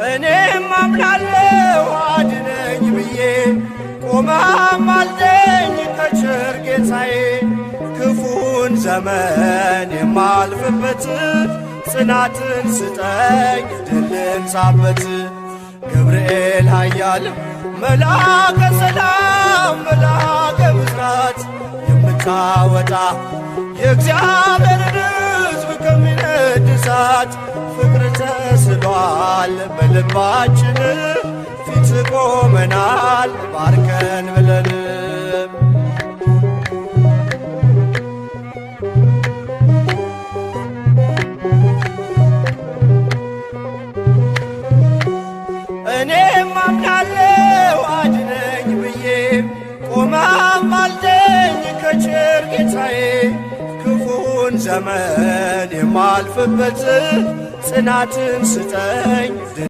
እኔም አምናለሁ አድነኝ ብዬ ቆመህ አልደኝ ከቸር ጌታዬ ክፉን ዘመን የማልፍበት ጽናትን ስጠኝ ድልን ሳበት ገብርኤል ኃያል መልአከ ሰላም መልአከ ብስራት የምታወጣ የእግዚአብሔርን ሕዝብ ከሚነድ እሳት ፍቅር ተስሏል በልባችን ፊት ቆመናል ባርከን ብለን እኔም አምናለሁ አድነኝ ብዬ ቆመህ አልደኝ ከቸር ጌታዬ ክፉን ዘመን የማልፍበት ጽናትን ስጠኝ